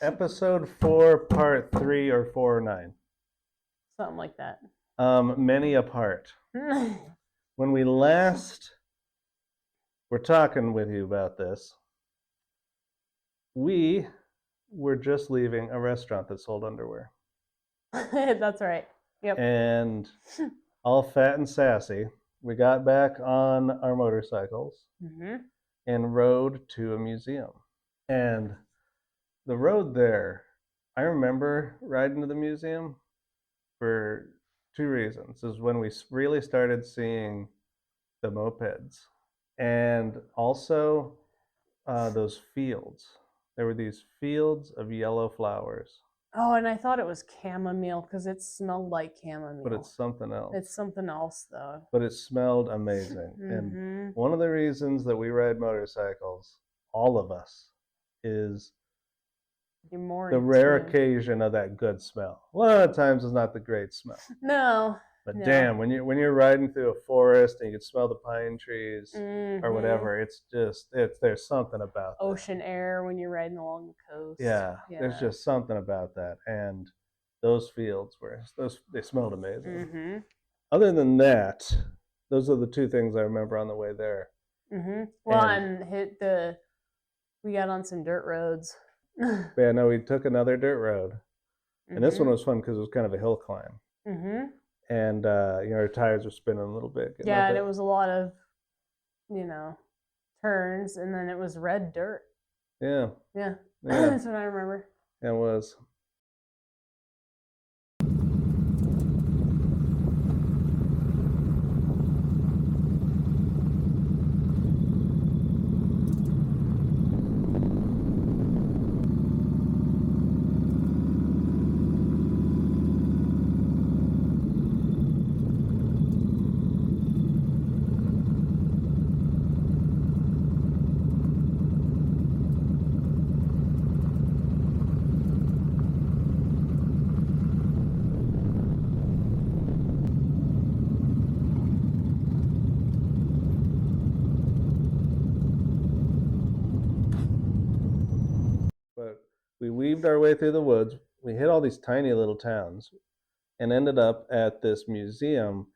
Episode 4, part 3 or 4 or 9. Something like that. Many apart. When we last were talking with you about this, we were just leaving a restaurant that sold underwear. That's right. Yep. And all fat and sassy, we got back on our motorcycles and rode to a museum. And the road there, I remember riding to the museum for two reasons. This is when we really started seeing the mopeds, and also those fields. There were these fields of yellow flowers. Oh, and I thought it was chamomile because it smelled like chamomile. But it's something else. It's something else, though. But it smelled amazing. And one of the reasons that we ride motorcycles, all of us, is the rare occasion of that good smell. A lot of times it's not the great smell. No. But damn, when you're riding through a forest and you can smell the pine trees or whatever, it's there's something about that. Ocean air when you're riding along the coast. Yeah, there's just something about that. And those fields they smelled amazing. Other than that, those are the two things I remember on the way there. Well, and we got on some dirt roads. Yeah, no, we took another dirt road, and this one was fun because it was kind of a hill climb. And our tires were spinning a little bit. Yeah, and it was a lot of, turns, and then it was red dirt. Yeah. That's what I remember. It was. We weaved our way through the woods. We hit all these tiny little towns and ended up at this museum,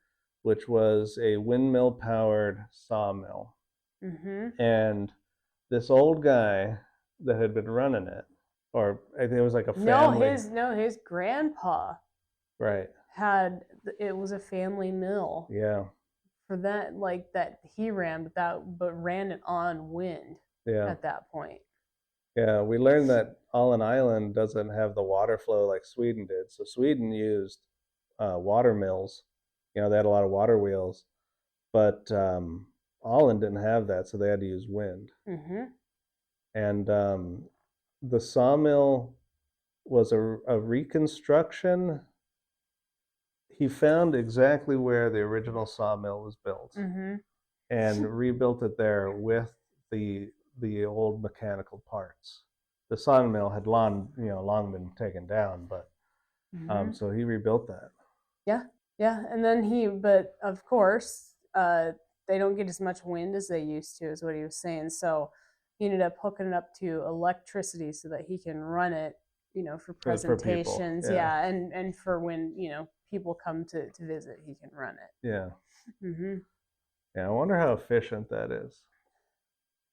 which was a windmill-powered sawmill. And this old guy that had been running it, or I think it was like a family. His grandpa. Right. It was a family mill. Yeah. For that he ran, but ran it on wind. Yeah. At that point. Yeah, we learned that Åland Island doesn't have the water flow like Sweden did. So Sweden used water mills. They had a lot of water wheels. But Åland didn't have that, so they had to use wind. And the sawmill was a reconstruction. He found exactly where the original sawmill was built and rebuilt it there with the old mechanical parts. The sawmill had long been taken down, but so he rebuilt that. Yeah, and then but of course, they don't get as much wind as they used to, is what he was saying. So he ended up hooking it up to electricity so that he can run it, for presentations. For yeah, and for when people come to visit, he can run it. Yeah. Yeah, I wonder how efficient that is.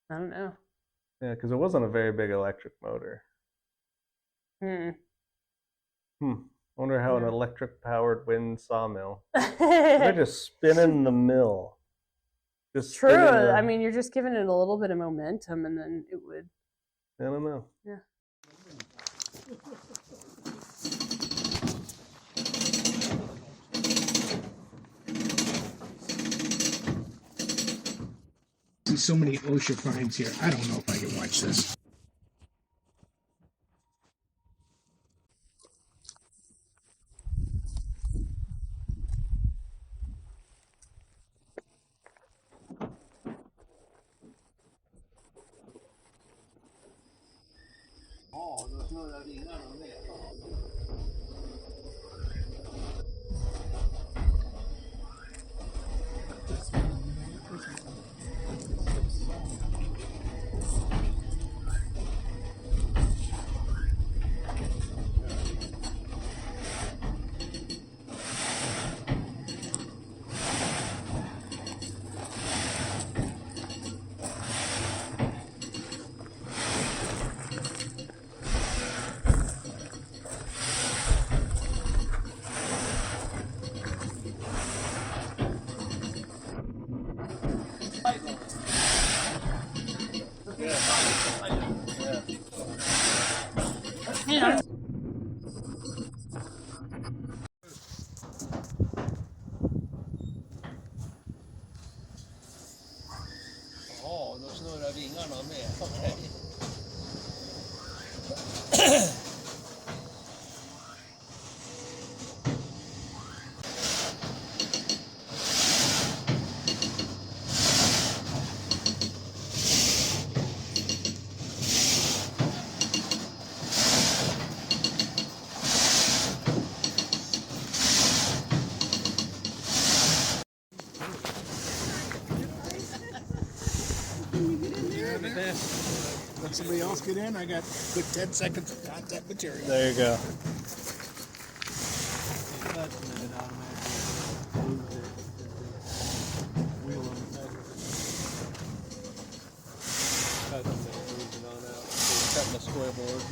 I don't know. Yeah, because it wasn't a very big electric motor. Wonder how an electric-powered wind sawmill. They're just spinning the mill. True. I mean, you're just giving it a little bit of momentum, and then it would. I don't know. Yeah. So many OSHA fines here. I don't know if I can watch this. Ja, då snurrar vingarna med. Okej. Let somebody else get in. I got good 10 seconds of contact material. There you go. Cutting the square board.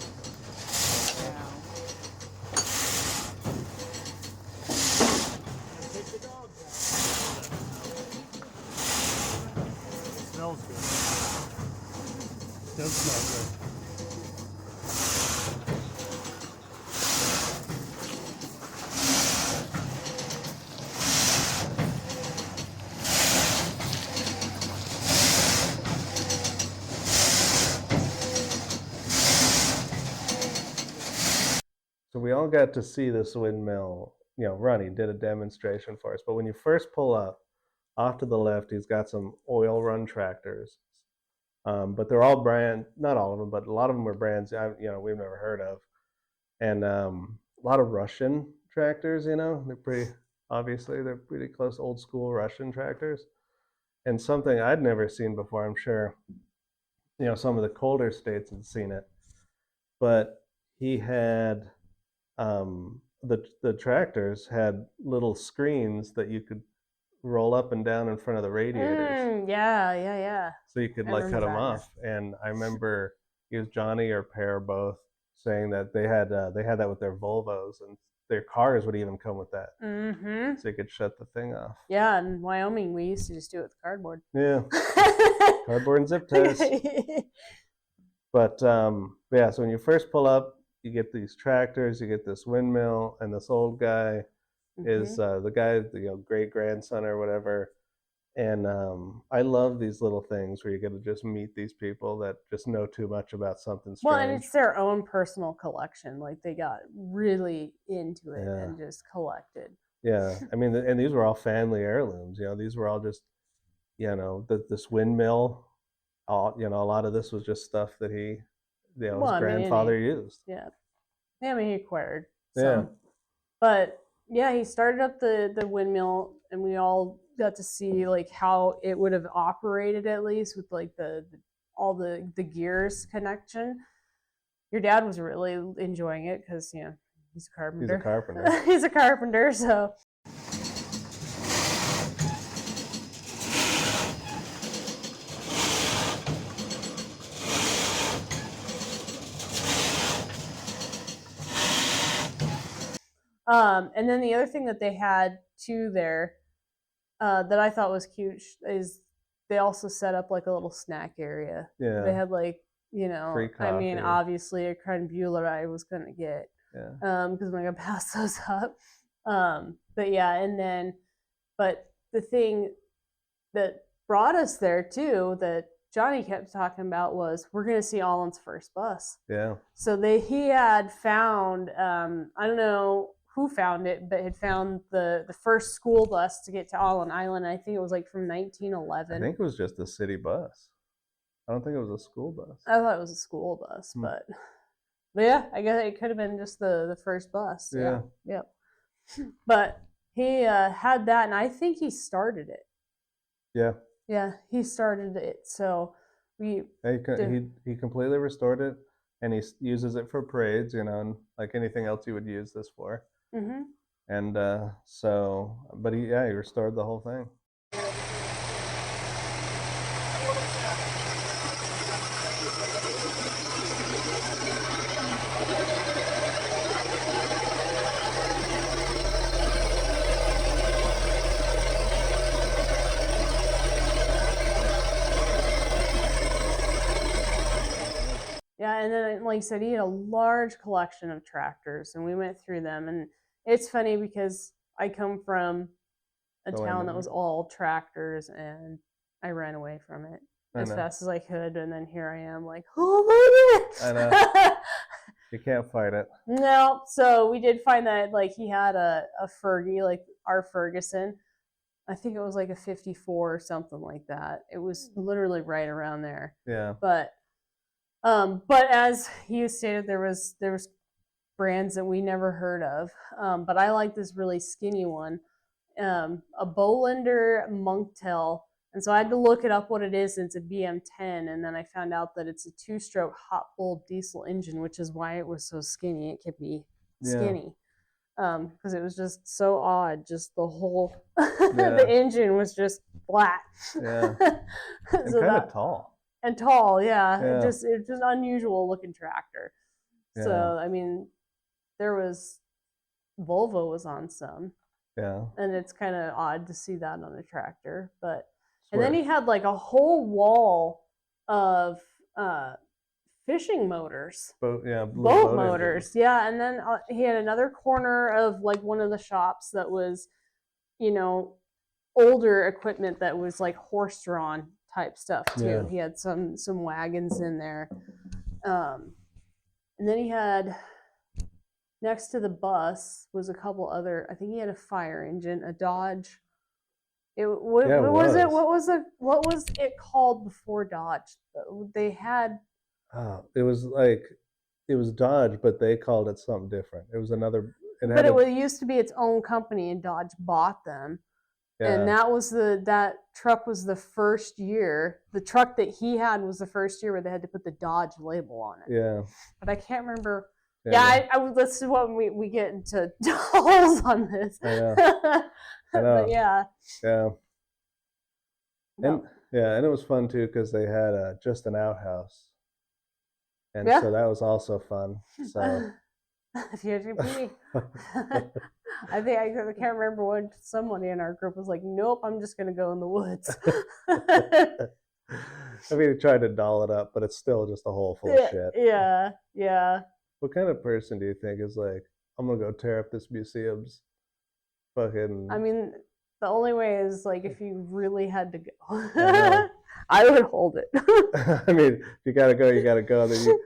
Smells good. Does smell good. So we all got to see this windmill, run. He did a demonstration for us. But when you first pull up, off to the left, he's got some oil run tractors. But they're all not all of them, but a lot of them are brands we've never heard of. And a lot of Russian tractors, they're pretty close old school Russian tractors. And something I'd never seen before, I'm sure, some of the colder states had seen it. But he had the tractors had little screens that you could roll up and down in front of the radiators. Yeah. So you could I cut remember them that. off. And I remember it was Johnny or Per both saying that they had that with their Volvos, and their cars would even come with that. Mm-hmm. So you could shut the thing off. Yeah, in Wyoming, we used to just do it with cardboard. Yeah, cardboard and zip ties. But yeah, so when you first pull up, you get these tractors, you get this windmill, and this old guy is the guy, great grandson or whatever. And I love these little things where you get to just meet these people that just know too much about something strange. Well, and it's their own personal collection. Like they got really into it and just collected. Yeah, I mean, and these were all family heirlooms. These were all just, this windmill. A lot of this was just stuff that his grandfather used. Yeah, I mean, he acquired. So. Yeah. But yeah, he started up the windmill, and we all got to see like how it would have operated, at least with like all the gears connection. Your dad was really enjoying it because he's a carpenter. He's a carpenter. He's a carpenter, so. And then the other thing that they had too there that I thought was cute is they also set up like a little snack area. Yeah. They had like, free coffee. I mean, obviously a creme brulee I was going to get. Yeah. Because I'm going to pass those up. But yeah, but the thing that brought us there too, that Johnny kept talking about, was we're going to see Åland's first bus. Yeah. So he had found, I don't know who found it, but had found the first school bus to get to Åland Island. I think it was like from 1911. I think it was just a city bus. I don't think it was a school bus. I thought it was a school bus, but yeah, I guess it could have been just the first bus. Yeah. Yep. But he had that, and I think he started it. Yeah. Yeah, he started it. So he completely restored it, and he uses it for parades, and like anything else you would use this for. Mm-hmm. And but he restored the whole thing. Yeah, and then like I said, he had a large collection of tractors, and we went through them. And it's funny because I come from a town that was all tractors, and I ran away from it as fast as I could, and then here I am, like, oh my goodness! I know. You can't fight it. No, so we did find that like he had a Fergie, like our Ferguson. I think it was like a 54 or something like that. It was literally right around there. Yeah. But as you stated, there was brands that we never heard of. But I like this really skinny one, a Bolander Monktail. And so I had to look it up what it is. It's a BM10, and then I found out that it's a 2-stroke hot bull diesel engine, which is why it was so skinny. It kept me skinny because it was just so odd. Just the whole the engine was just flat. Yeah, and so kind of tall. And tall, yeah. It's just unusual looking tractor. Yeah. So I mean, there was Volvo was on some. Yeah. And it's kind of odd to see that on a tractor, but. And then he had like a whole wall of fishing motors. Boat motors. Yeah. And then he had another corner of like one of the shops that was, you know, older equipment that was like horse-drawn type stuff too. Yeah. He had some wagons in there. And then he had, next to the bus was a couple other, I think he had a fire engine, a Dodge. What was it called before Dodge? They had. It was Dodge, but they called it something different. It was another. It used to be its own company, and Dodge bought them. Yeah. And that truck was the first year. The truck that he had was the first year where they had to put the Dodge label on it. Yeah. But I can't remember. Yeah, this is what we get into holes on this. I know. But yeah. Yeah. And and it was fun too because they had just an outhouse, and so that was also fun. So. I think I can't remember when someone in our group was like, "Nope, I'm just gonna go in the woods." I mean, he tried to doll it up, but it's still just a hole full of shit. Yeah, yeah. What kind of person do you think is like, I'm gonna go tear up this museum's fucking? I mean, the only way is like if you really had to go. I would hold it. I mean, you gotta go. Then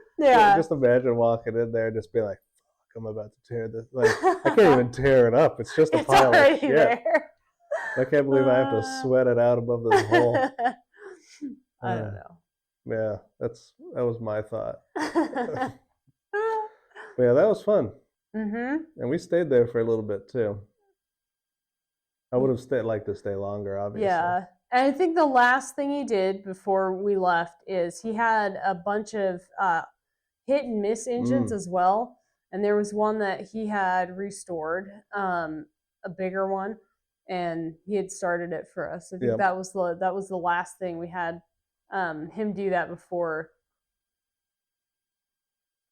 just imagine walking in there and just be like, "Fuck, I'm about to tear this." Like, I can't even tear it up. It's just a pile of shit. There. I can't believe I have to sweat it out above this hole. I don't know. Yeah, that was my thought. But yeah, that was fun. Mm-hmm. And we stayed there for a little bit too. I would have liked to stay longer, obviously. Yeah. And I think the last thing he did before we left is he had a bunch of hit and miss engines as well. And there was one that he had restored, a bigger one, and he had started it for us. I think that was the last thing we had him do that before.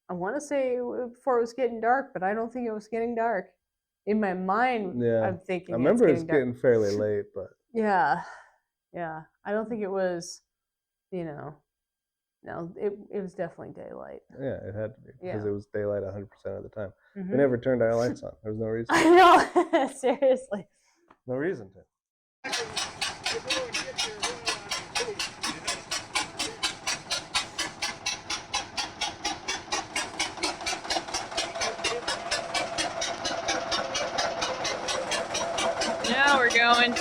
I want to say before it was getting dark, but I don't think it was getting dark. In my mind, I'm thinking. I remember it's getting fairly late, but yeah. I don't think it was. No, it was definitely daylight. Yeah, it had to be because it was daylight 100% of the time. Mm-hmm. We never turned our lights on. There was no reason. I know, seriously. No reason to. Now we're going.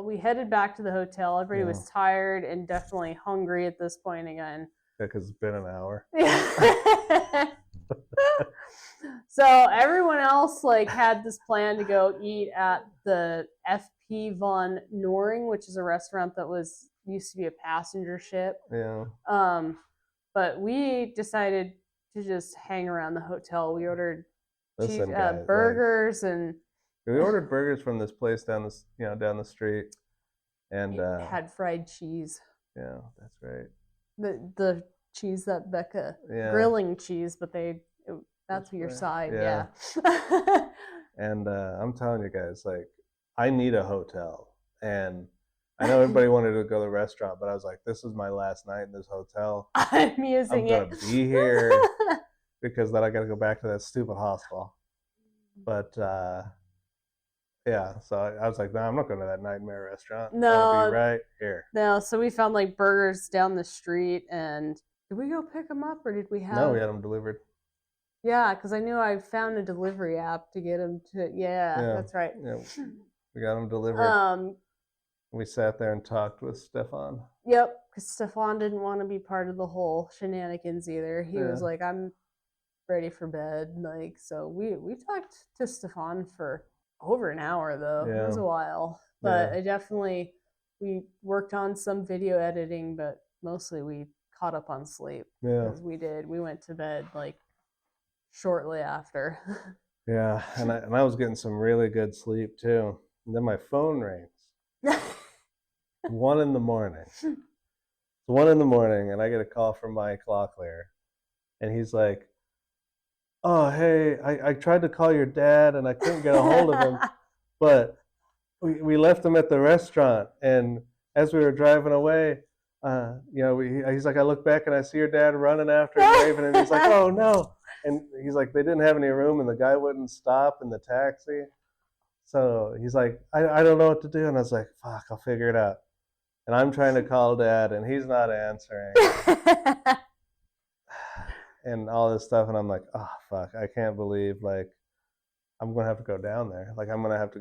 we headed back to the hotel. Everybody Yeah. was tired and definitely hungry at this point again. Yeah, because it's been an hour. So everyone else like had this plan to go eat at the F.P. von Nooring, which is a restaurant that used to be a passenger ship. Yeah. But we decided to just hang around the hotel. We ordered Listen, guys, burgers and we ordered burgers from this place down the street, and had fried cheese. yeah, that's right. The cheese that Becca grilling cheese, but that's your side, yeah. And I'm telling you guys, like, I need a hotel, and I know everybody wanted to go to the restaurant, but I was like, this is my last night in this hotel. I'm using I'm gonna be here because then I got to go back to that stupid hostel. But yeah, so I was like, no, I'm not going to that nightmare restaurant. No, I'll be right here. No, so we found like burgers down the street, and did we go pick them up or did we have? No, we had them delivered. Yeah, because I knew I found a delivery app to get them to. Yeah, that's right. Yeah, we got them delivered. We sat there and talked with Stefan. Yep, because Stefan didn't want to be part of the whole shenanigans either. He was like, I'm ready for bed. Like, so we talked to Stefan for over an hour though. It was a while. But we worked on some video editing, but mostly we caught up on sleep. Yeah. We went to bed like shortly after. Yeah, and I was getting some really good sleep too. And then my phone rings. 1 a.m. It's 1 a.m, and I get a call from my clock layer, and he's like, "Oh, hey, I tried to call your dad and I couldn't get a hold of him, but we left him at the restaurant, and as we were driving away, he's like, I look back and I see your dad running after him, waving, and he's like, oh no." And he's like, they didn't have any room, and the guy wouldn't stop in the taxi. So he's like, I don't know what to do. And I was like, fuck, I'll figure it out. And I'm trying to call dad, and he's not answering. And all this stuff. And I'm like, oh, fuck, I can't believe, like, I'm going to have to go down there. Like, I'm going to have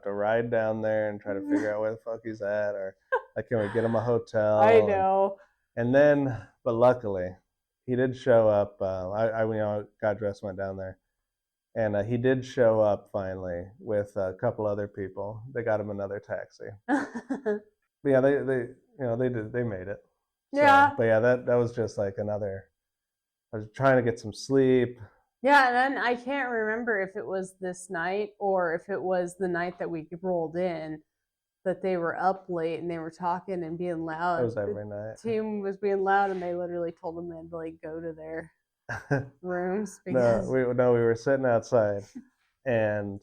to ride down there and try to figure out where the fuck he's at. Or, like, can we get him a hotel? I know. And then, but luckily, he did show up. I got dressed, went down there. And he did show up finally with a couple other people. They got him another taxi. But yeah, they made it. Yeah. So, but yeah, that was just like another. I was trying to get some sleep. Yeah, and then I can't remember if it was this night or if it was the night that we rolled in that they were up late and they were talking and being loud. It was every night. The team was being loud, and they literally told them they'd like go to their rooms because we were sitting outside, and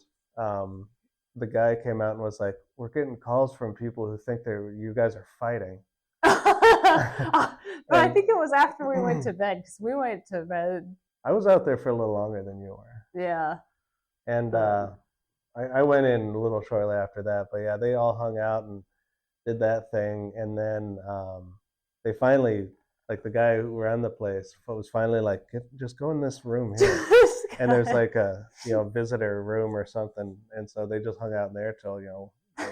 the guy came out and was like, "We're getting calls from people who think you guys are fighting." But I think it was after we went to bed, because we went to bed. I was out there for a little longer than you were. Yeah. And I went in a little shortly after that, but yeah, they all hung out and did that thing, and then they finally, like, the guy who ran the place was finally like, just go in this room here. And there's like a visitor room or something, and so they just hung out in there till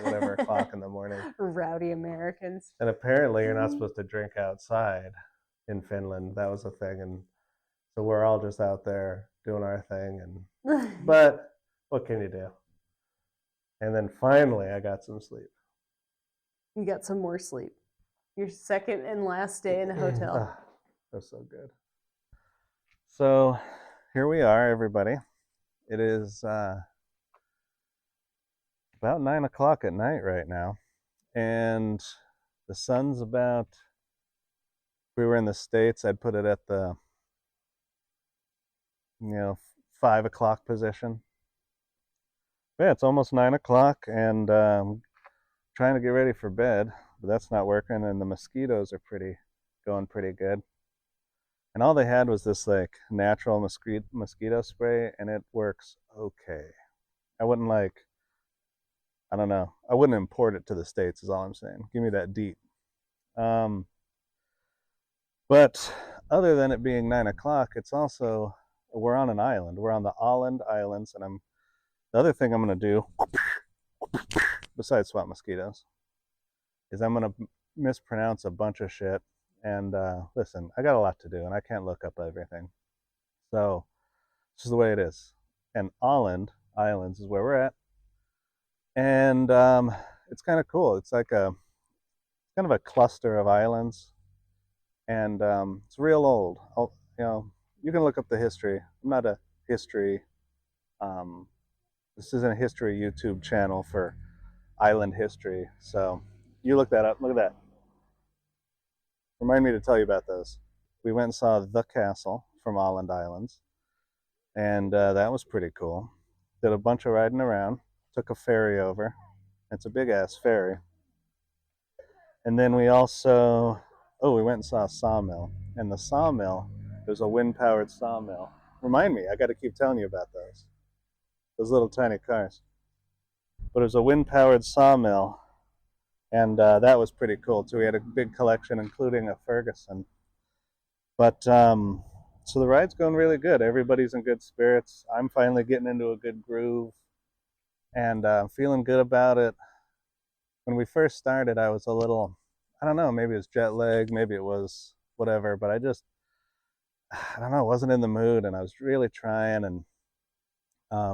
whatever o'clock in the morning. Rowdy Americans. And apparently you're not supposed to drink outside in Finland. That was a thing, and so we're all just out there doing our thing, and but what can you do? And then finally I got some sleep. You got some more sleep. Your second and last day in the hotel. That was so good. So here we are, everybody. It is about 9 o'clock at night right now, and the sun's about, if we were in the States, I'd put it at the 5 o'clock position. But yeah, it's almost 9 o'clock, and trying to get ready for bed, but that's not working, and the mosquitoes are going pretty good. And all they had was this like natural mosquito spray, and it works okay. I wouldn't import it to the States, is all I'm saying. Give me that DEET. But other than it being 9 o'clock, it's also, we're on an island. We're on the Åland Islands, and the other thing I'm going to do, besides swat mosquitoes, is I'm going to mispronounce a bunch of shit. And listen, I got a lot to do and I can't look up everything. So this is the way it is. And Åland Islands is where we're at. And it's kind of cool. It's like a kind of a cluster of islands. And it's real old. You know, you can look up the history. I'm not a history. This isn't a history YouTube channel for island history. So you look that up. Look at that. Remind me to tell you about those. We went and saw the castle from Åland Islands, and that was pretty cool. Did a bunch of riding around. Took a ferry over. It's a big ass ferry. And then we also, we went and saw a sawmill. And the sawmill, there's a wind-powered sawmill. Remind me, I got to keep telling you about those little tiny cars. But it was a wind-powered sawmill, and that was pretty cool too. We had a big collection, including a Ferguson. But so the ride's going really good. Everybody's in good spirits. I'm finally getting into a good groove, and feeling good about it. When we first started, I was a little, I don't know, maybe it was jet lag, maybe it was whatever, but I don't know, wasn't in the mood, and I was really trying. And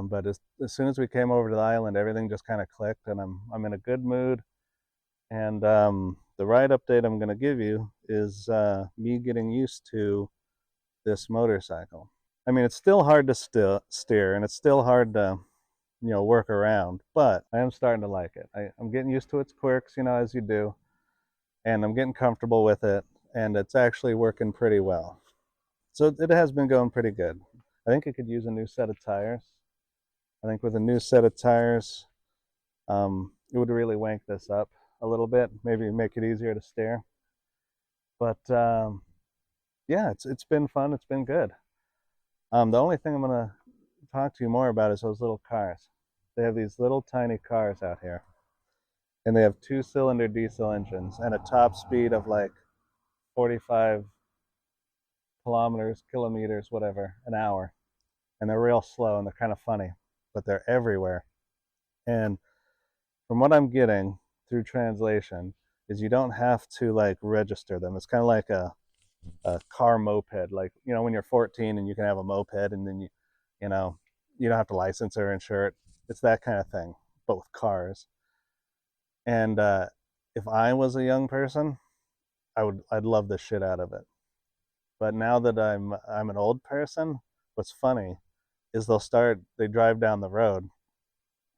but as soon as we came over to the island, everything just kind of clicked, and I'm in a good mood. And the ride update I'm going to give you is me getting used to this motorcycle. I mean, it's still hard to steer, and it's still hard to, you know, work around, but I am starting to like it. I'm getting used to its quirks, you know, as you do, and I'm getting comfortable with it, and it's actually working pretty well. So it has been going pretty good. I think it could use a new set of tires. I think with a new set of tires, it would really wank this up a little bit, maybe make it easier to steer. But yeah, it's been fun. It's been good. The only thing I'm gonna talk to you more about is those little cars. They have these little tiny cars out here, and they have 2-cylinder diesel engines and a top speed of like 45 kilometers, whatever, an hour. And they're real slow, and they're kind of funny, but they're everywhere. And from what I'm getting through translation is you don't have to like register them. It's kind of like a car moped, like, you know, when you're 14 and you can have a moped, and then you know, you don't have to license or insure it. It's that kind of thing, but with cars. And if I was a young person, I'd love the shit out of it. But now that I'm an old person, what's funny is they drive down the road,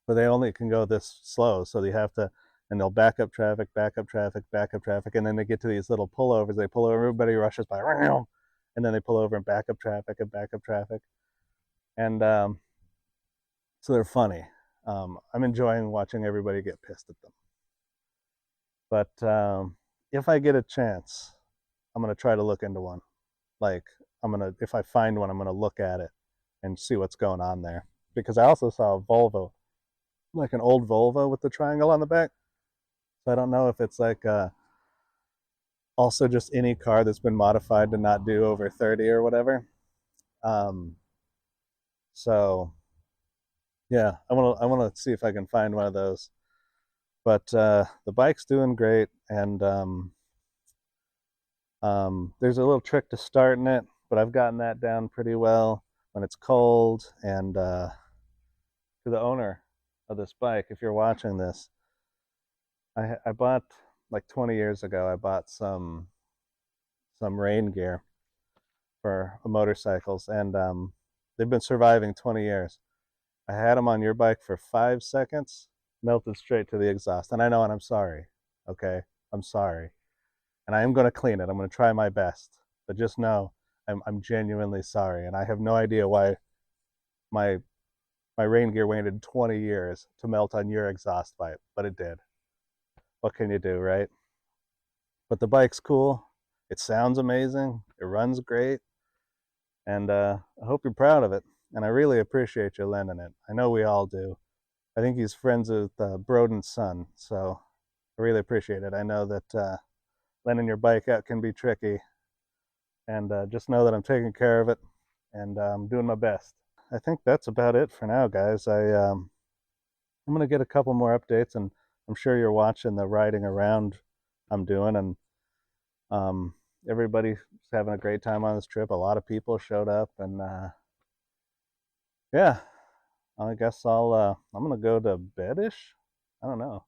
but they only can go this slow, so they have to, and they'll back up traffic, and then they get to these little pullovers. They pull over, everybody rushes by, and then they pull over and back up traffic, and so they're funny. I'm enjoying watching everybody get pissed at them. But if I get a chance, I'm gonna try to look into one. Like, if I find one, I'm gonna look at it and see what's going on there. Because I also saw a Volvo, like an old Volvo with the triangle on the back. So I don't know if it's like also just any car that's been modified to not do over 30 or whatever. So yeah, I want to see if I can find one of those. But the bike's doing great, and there's a little trick to starting it, but I've gotten that down pretty well when it's cold. And to the owner of this bike, if you're watching this, I bought, like 20 years ago, I bought some rain gear for motorcycles, and they've been surviving 20 years. I had them on your bike for 5 seconds, melted straight to the exhaust. And I know, and I'm sorry, okay? I'm sorry. And I am going to clean it. I'm going to try my best. But just know, I'm genuinely sorry. And I have no idea why my rain gear waited 20 years to melt on your exhaust pipe, but it did. What can you do, right? But the bike's cool. It sounds amazing. It runs great. And I hope you're proud of it. And I really appreciate you lending it. I know we all do. I think he's friends with Broden's son, so I really appreciate it. I know that lending your bike out can be tricky, and just know that I'm taking care of it, and I'm doing my best. I think that's about it for now, guys. I'm going to get a couple more updates, and I'm sure you're watching the riding around I'm doing, and everybody's having a great time on this trip. A lot of people showed up, and yeah, I guess I'm gonna go to bedish. I don't know.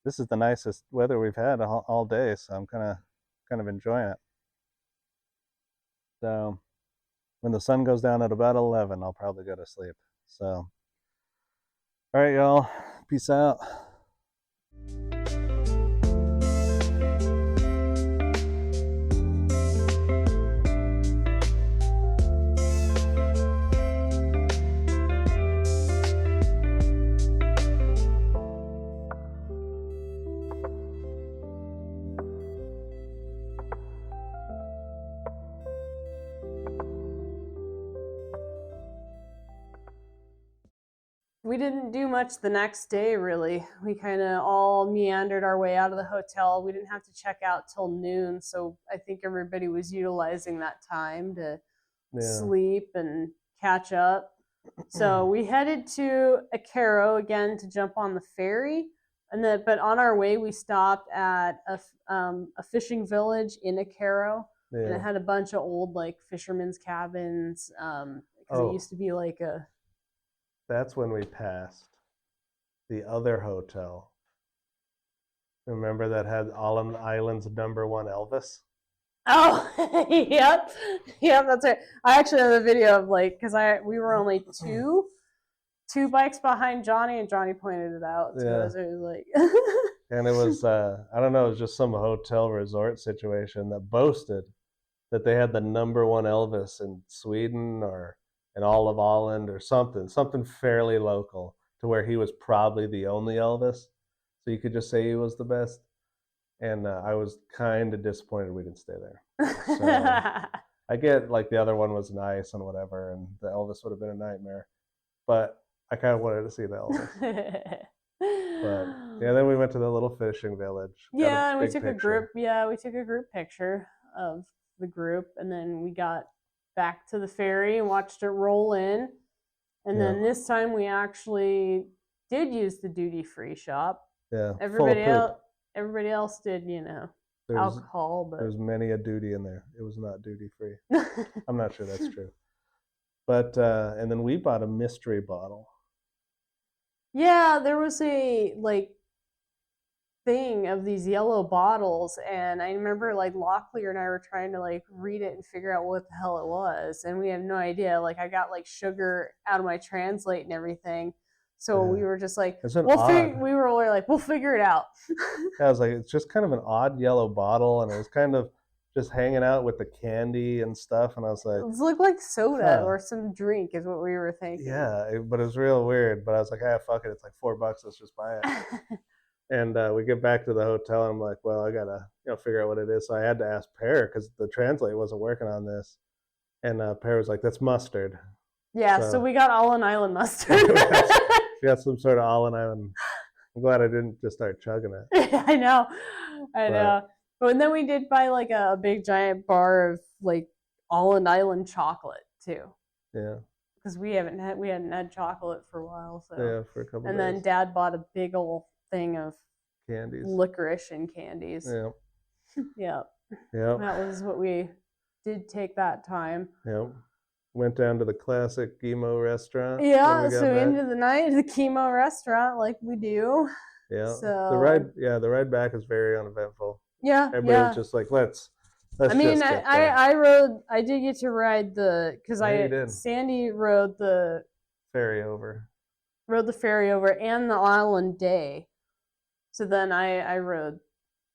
This is the nicest weather we've had all day, so I'm kind of enjoying it. So when the sun goes down at about 11, I'll probably go to sleep. So, all right, y'all, peace out. We didn't do much the next day, really. We kind of all meandered our way out of the hotel. We didn't have to check out till noon, so I think everybody was utilizing that time to sleep and catch up. So we headed to Eckero again to jump on the ferry, but on our way we stopped at a fishing village in Eckero, and it had a bunch of old like fishermen's cabins because it used to be like a. That's when we passed the other hotel. Remember that had Åland Islands #1 Elvis? Oh, yep, that's right. I actually have a video of like, because we were only two bikes behind Johnny, and Johnny pointed it out. So it was like, and it was I don't know, it was just some hotel resort situation that boasted that they had the #1 Elvis in Sweden or in all of Åland or something fairly local, to where he was probably the only Elvis. So you could just say he was the best. And I was kind of disappointed we didn't stay there. So I get like the other one was nice and whatever, and the Elvis would have been a nightmare. But I kind of wanted to see the Elvis. But yeah, then we went to the little fishing village. Yeah, and we took a group picture of the group, and then we got back to the ferry and watched it roll in. And then this time we actually did use the duty-free shop. Yeah. Everybody else did, alcohol, but there's many a duty in there. It was not duty-free. I'm not sure that's true. But and then we bought a mystery bottle. Yeah, there was a like thing of these yellow bottles, and I remember like Locklear and I were trying to like read it and figure out what the hell it was, and we have no idea. Like I got like sugar out of my translate and everything, so we were just like, we were like, we'll figure it out. I was like, it's just kind of an odd yellow bottle, and it was kind of just hanging out with the candy and stuff, and I was like, it looked like soda or some drink is what we were thinking. Yeah, but it was real weird. But I was like, fuck it, it's like $4, let's just buy it. And we get back to the hotel, and I'm like, well, I gotta figure out what it is. So I had to ask Per, because the translate wasn't working on this, and Per was like, that's mustard. Yeah, so we got Åland Island mustard. We got some sort of Åland Island. I'm glad I didn't just start chugging it. I know. But then we did buy like a big giant bar of like Åland Island chocolate too. Yeah. Because we hadn't had chocolate for a while. So yeah, for a couple days. And then Dad bought a big old thing of candies, licorice and candies. Yeah. Yeah. Yeah. That was what we did take that time. Yep. Went down to the classic Gimo restaurant. Yeah, so into the night at the Gimo restaurant like we do. Yeah. So the ride back is very uneventful. Yeah. Everybody was just like, let's I mean, I did get to ride Sandy rode the ferry over. Rode the ferry over and the island day. So then I rode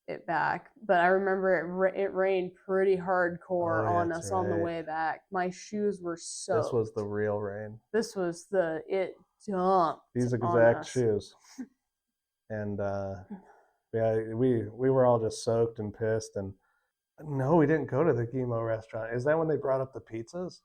it back, but I remember it rained pretty hardcore on us on the way back. My shoes were soaked. This was the real rain. This was it dumped. These exact shoes. And yeah, we were all just soaked and pissed. And no, we didn't go to the Gimo restaurant. Is that when they brought up the pizzas?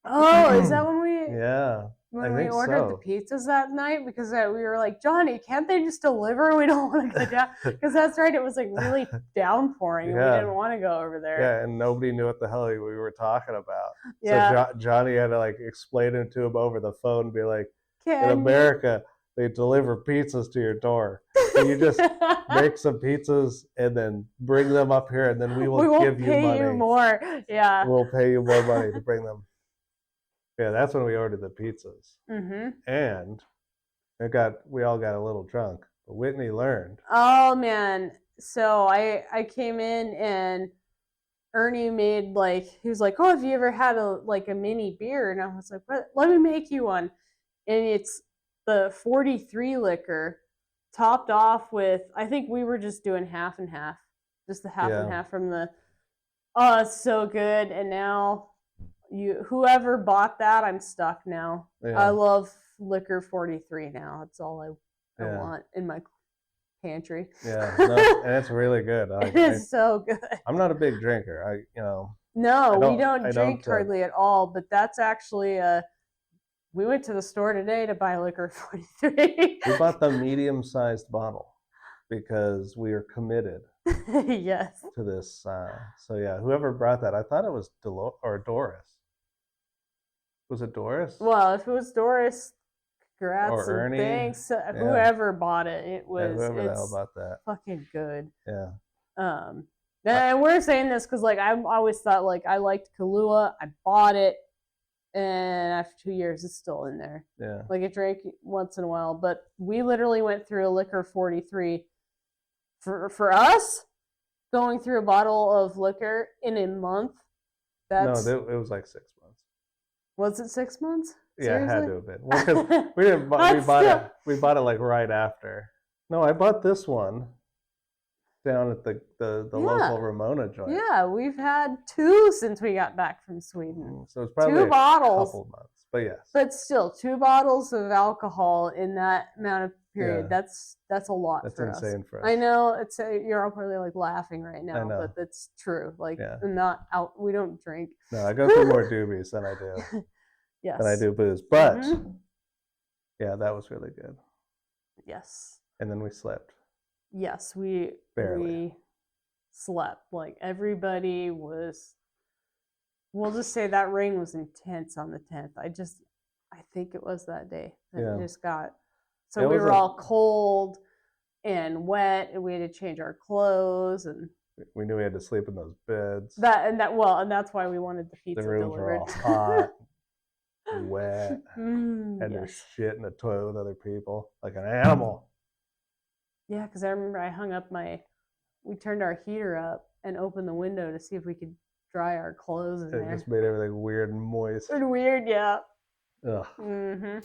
Oh, is that when we? Yeah. When we ordered the pizzas that night, because we were like, Johnny, can't they just deliver? We don't want to go down. Because that's right, it was like really downpouring, and we didn't want to go over there. Yeah, and nobody knew what the hell we were talking about. Yeah. So Johnny had to like explain it to him over the phone and be like, in America, they deliver pizzas to your door. You just make some pizzas and then bring them up here, and then we will give you pay money. you more. Yeah. We'll pay you more money to bring them. Yeah, that's when we ordered the pizzas. Mm-hmm. And we all got a little drunk. But Whitney learned. Oh man. So I came in and Ernie made he was like, oh, have you ever had a mini beer? And I was like, what? Let me make you one. And it's the 43 liquor topped off with, I think we were just doing half and half, just the half and half from the, oh, it's so good. And now whoever bought that, I'm stuck now. Yeah. I love liquor 43 now. That's all I want in my pantry. Yeah, no, and it's really good. It's so good. I'm not a big drinker. No, we don't drink hardly at all. But that's actually we went to the store today to buy liquor 43. We bought the medium-sized bottle because we are committed. Yes. To this. So yeah, whoever brought that, I thought it was Doris. Was it Doris? Well, if it was Doris, congrats or Ernie. Thanks. Yeah. Whoever bought it, it was. Yeah, whoever the hell bought that. Fucking good. Yeah. And we're saying this because I always thought I liked Kahlua. I bought it, and after 2 years, it's still in there. Yeah. I drank once in a while, but we literally went through a liquor 43. For us, going through a bottle of liquor in a month. No, it was like 6 months. Was it 6 months? Yeah, Seriously? it had to have been. Well, because we bought it right after. No, I bought this one down at the local Ramona joint. Yeah, we've had 2 since we got back from Sweden. So it's probably 2 bottles. Couple months, but yes. But still, 2 bottles of alcohol in that amount of period. Yeah. That's a lot. That's for insane us. for us. I know you're all probably laughing right now, but that's true. Not out. We don't drink. No, I go through more doobies than I do. Yes. Than I do booze, but yeah, that was really good. Yes. And then we slept. Yes, we slept. Everybody was. We'll just say that rain was intense on the 10th. I think it was that day. It just got. So we were all cold and wet, and we had to change our clothes, and we knew we had to sleep in those beds. And that's why we wanted the pizza delivered. The rooms were all hot, wet, and there's shit in the toilet with other people, like an animal. Yeah, because I remember we turned our heater up and opened the window to see if we could dry our clothes in there. It just made everything weird and moist. And weird, yeah. Ugh. Mm-hmm.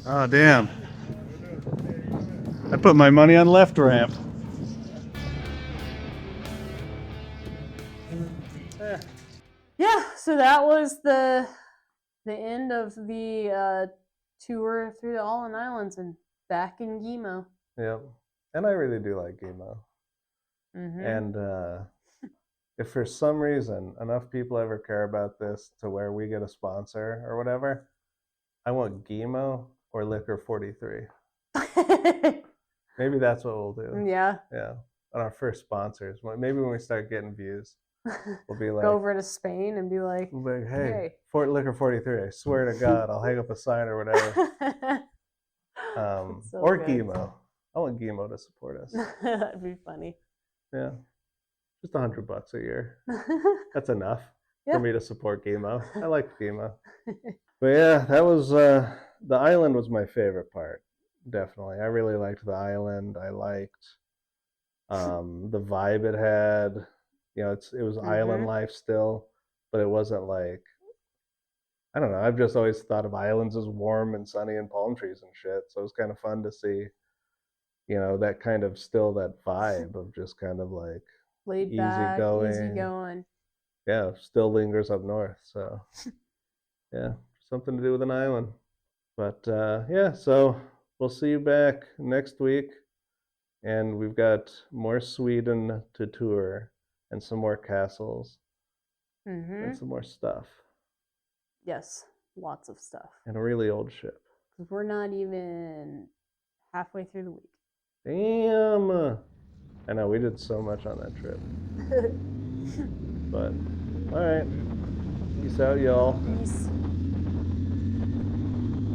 Oh, damn. I put my money on left ramp. Yeah, so that was the end of the tour through the Åland Islands and back in Gimo. Yep. And I really do like Gimo. Mm-hmm. And if for some reason enough people ever care about this to where we get a sponsor or whatever, I want Gimo or Liquor 43. Maybe that's what we'll do. Yeah. Yeah. On our first sponsors. Maybe when we start getting views, we'll be like, go over to Spain and be like, hey, Fort Liquor 43, I swear to God, I'll hang up a sign or whatever. So or good. Gimo. I want Gimo to support us. That'd be funny. Yeah. Just $100 a year. That's enough Yeah. for me to support Gimo. I like Gimo. But yeah, that was the island was my favorite part. Definitely. I really liked the island. I liked the vibe it had. You know, it was island life still, but it wasn't like, I don't know. I've just always thought of islands as warm and sunny and palm trees and shit. So it was kind of fun to see, you know, that kind of still that vibe of just kind of like laid back, easy going. Yeah, still lingers up north. So yeah, something to do with an island. But yeah, so we'll see you back next week. And we've got more Sweden to tour and some more castles and some more stuff. Yes, lots of stuff. And a really old ship. Because we're not even halfway through the week. Damn! I know, we did so much on that trip. But, alright. Peace out, y'all. Peace.